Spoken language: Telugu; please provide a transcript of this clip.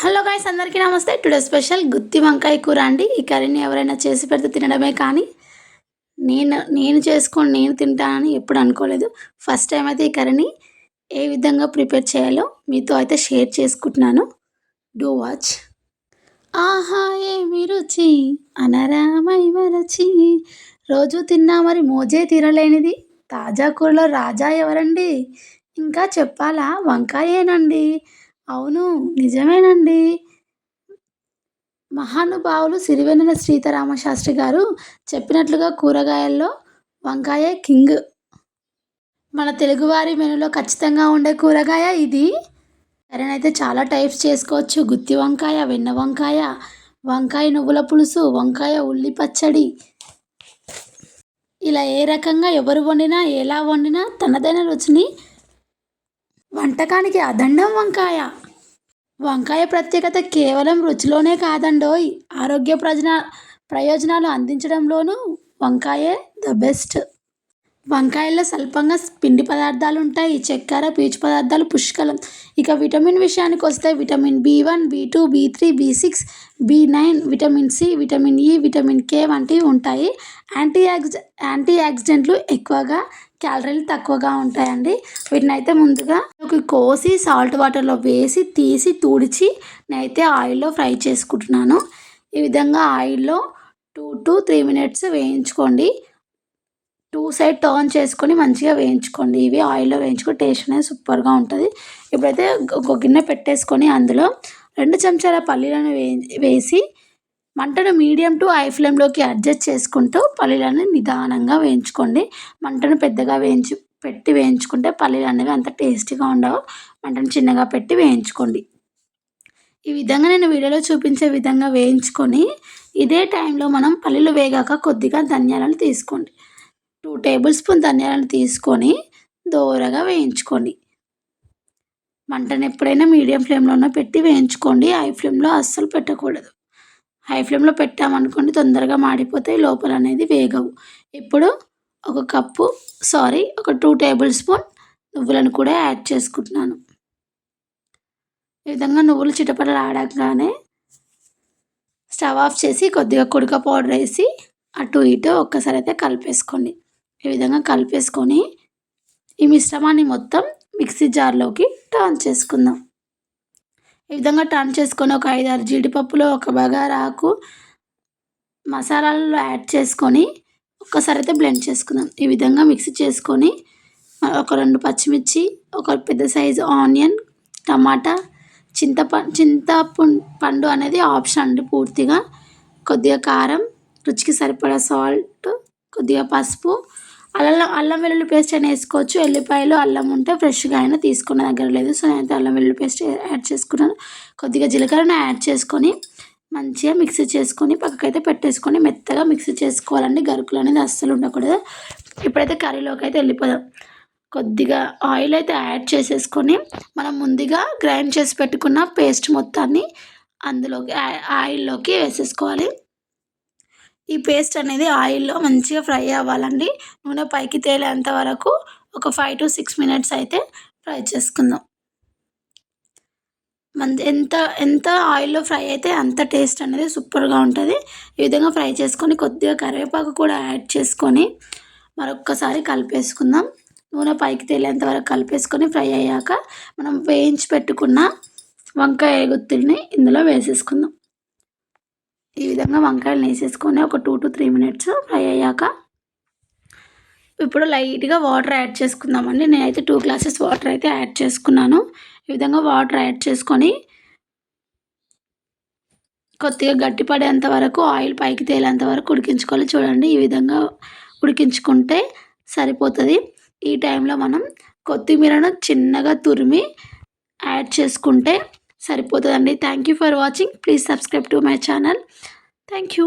హలో గైస్, అందరికీ నమస్తే. టుడే స్పెషల్ గుత్తి వంకాయ కూర అండి. ఈ కర్రీని ఎవరైనా చేసి పెడితే తినడమే కానీ నేను చేసుకొని నేను తింటానని ఎప్పుడు అనుకోలేదు. ఫస్ట్ టైం అయితే ఈ కర్రీని ఏ విధంగా ప్రిపేర్ చేయాలో మీతో అయితే షేర్ చేసుకుంటున్నాను. Do watch. ఆహా ఏమి రుచి అనరామై మరచి రోజు తిన్నా మరి మోజే తీరలేనిది తాజా కూరలో రాజా ఎవరండి? ఇంకా చెప్పాలా వంకాయేనండి. అవును, నిజమేనండి. మహానుభావులు సిరివెన్నెల సీతారామశాస్త్రి గారు చెప్పినట్లుగా కూరగాయల్లో వంకాయే కింగ్. మన తెలుగువారి మెనూలో ఖచ్చితంగా ఉండే కూరగాయ ఇది. కర్రీనైతే చాలా టైప్స్ చేసుకోవచ్చు. గుత్తి వంకాయ, వెన్న వంకాయ, వంకాయ నువ్వుల పులుసు, వంకాయ ఉల్లి పచ్చడి, ఇలా ఏ రకంగా ఎవరు వండినా ఎలా వండినా తనదైన రుచిని వంటకానికి అదండం వంకాయ. వంకాయ ప్రత్యేకత కేవలం రుచిలోనే కాదండోయ్, ఆరోగ్య ప్రయోజనాలు అందించడంలోనూ వంకాయే ద బెస్ట్. వంకాయల్లో స్వల్పంగా పిండి పదార్థాలు ఉంటాయి, చక్కెర, పీచు పదార్థాలు పుష్కలం. ఇక విటమిన్ విషయానికి వస్తే vitamin B1, B2, B3, B6, B9, vitamin C, vitamin E, vitamin K వంటివి ఉంటాయి. యాంటీ ఆక్సిడెంట్లు ఎక్కువగా, క్యాలరీలు తక్కువగా ఉంటాయండి. వీటిని అయితే ముందుగా కోసి సాల్ట్ వాటర్లో వేసి తీసి తుడిచి నేనైతే ఆయిల్లో ఫ్రై చేసుకుంటున్నాను. ఈ విధంగా ఆయిల్లో 2 to 3 minutes వేయించుకోండి. 2 సైడ్ టర్న్ చేసుకొని మంచిగా వేయించుకోండి. ఇవి ఆయిల్లో వేయించుకొని టేస్ట్ అనేది సూపర్గా ఉంటుంది. ఇప్పుడైతే ఒక గిన్నె పెట్టేసుకొని అందులో 2 చెంచాల పల్లీలను వేసి మంటను మీడియం టు హై ఫ్లేమ్లోకి అడ్జస్ట్ చేసుకుంటూ పల్లీలను నిదానంగా వేయించుకోండి. మంటను పెద్దగా వేయించుకుంటే పల్లీలు అనేవి అంత టేస్టీగా ఉండవు. మంటను చిన్నగా పెట్టి వేయించుకోండి. ఈ విధంగా నేను వీడియోలో చూపించే విధంగా వేయించుకొని ఇదే టైంలో మనం పల్లీలు వేగాక కొద్దిగా ధనియాలను తీసుకోండి. 2 టేబుల్ స్పూన్ ధనియాలను తీసుకొని దోరగా వేయించుకోండి. మంటను ఎప్పుడైనా మీడియం ఫ్లేమ్లోనే పెట్టి వేయించుకోండి. హై ఫ్లేమ్లో అస్సలు పెట్టకూడదు. హై ఫ్లేమ్లో పెట్టామనుకోండి తొందరగా మాడిపోతాయి, లోపల అనేది వేగవు. ఇప్పుడు ఒక 2 టేబుల్ స్పూన్ నువ్వులను కూడా యాడ్ చేసుకుంటున్నాను. ఈ విధంగా నువ్వులు చిటపటలు ఆడగానే స్టవ్ ఆఫ్ చేసి కొద్దిగా కుడక పౌడర్ వేసి అటు ఇటు ఒక్కసారి అయితే కలిపేసుకోండి. ఈ విధంగా కలిపేసుకొని ఈ మిశ్రమాన్ని మొత్తం మిక్సీ జార్లోకి టర్న్ చేసుకుందాం. ఈ విధంగా టర్న్ చేసుకొని ఒక 5-6 జీడిపప్పులు, ఒక బగారాకు మసాలాలలో యాడ్ చేసుకొని ఒక్కసారి అయితే బ్లెండ్ చేసుకుందాం. ఈ విధంగా మిక్సీ చేసుకొని ఒక 2 పచ్చిమిర్చి, ఒక పెద్ద సైజు ఆనియన్, టమాటా, చింతపండు అనేది ఆప్షన్ అండి పూర్తిగా. కొద్దిగా కారం, రుచికి సరిపడా సాల్ట్, కొద్దిగా పసుపు, అల్లం వెల్లుల్లి పేస్ట్ అయినా వేసుకోవచ్చు. ఎల్లిపాయలు, అల్లం ఉంటే ఫ్రెష్గా అయినా తీసుకున్న దగ్గర లేదు, సో నేనైతే అల్లం వెల్లుల్లి పేస్ట్ యాడ్ చేసుకున్నాను. కొద్దిగా జీలకర్రను యాడ్ చేసుకొని మంచిగా మిక్సీ చేసుకొని పక్కకైతే పెట్టేసుకొని మెత్తగా మిక్సీ చేసుకోవాలండి. గరుకులు అనేది అస్సలు ఉండకూడదు. ఇప్పుడైతే కర్రీలోకి అయితే వెళ్ళిపోదాం. కొద్దిగా ఆయిల్ అయితే యాడ్ చేసేసుకొని మనం ముందుగా గ్రైండ్ చేసి పెట్టుకున్న పేస్ట్ మొత్తాన్ని అందులోకి ఆయిల్లోకి వేసేసుకోవాలి. ఈ పేస్ట్ అనేది ఆయిల్లో మంచిగా ఫ్రై అవ్వాలండి. నూనె పైకి తేలేంత వరకు ఒక 5 to 6 minutes అయితే ఫ్రై చేసుకుందాం. ఎంత ఆయిల్లో ఫ్రై అయితే అంత టేస్ట్ అనేది సూపర్గా ఉంటుంది. ఈ విధంగా ఫ్రై చేసుకొని కొద్దిగా కరివేపాకు కూడా యాడ్ చేసుకొని మరొక్కసారి కలిపేసుకుందాం. నూనె పైకి తేలేంత వరకు కలిపేసుకొని ఫ్రై అయ్యాక మనం వేయించి పెట్టుకున్న వంకాయ గుత్తుల్ని ఇందులో వేసేసుకుందాం. ఈ విధంగా వంకాయలు వేసేసుకొని ఒక 2 to 3 minutes ఫ్రై అయ్యాక ఇప్పుడు లైట్గా వాటర్ యాడ్ చేసుకుందామండి. నేనైతే 2 glasses వాటర్ అయితే యాడ్ చేసుకున్నాను. ఈ విధంగా వాటర్ యాడ్ చేసుకొని కొద్దిగా గట్టిపడేంత వరకు, ఆయిల్ పైకి తేలేంత వరకు ఉడికించుకోవాలి. చూడండి, ఈ విధంగా ఉడికించుకుంటే సరిపోతుంది. ఈ టైంలో మనం కొత్తిమీరను చిన్నగా తురిమి యాడ్ చేసుకుంటే సరిపోతుందండి. Thank you for watching. Please subscribe to my channel. Thank you.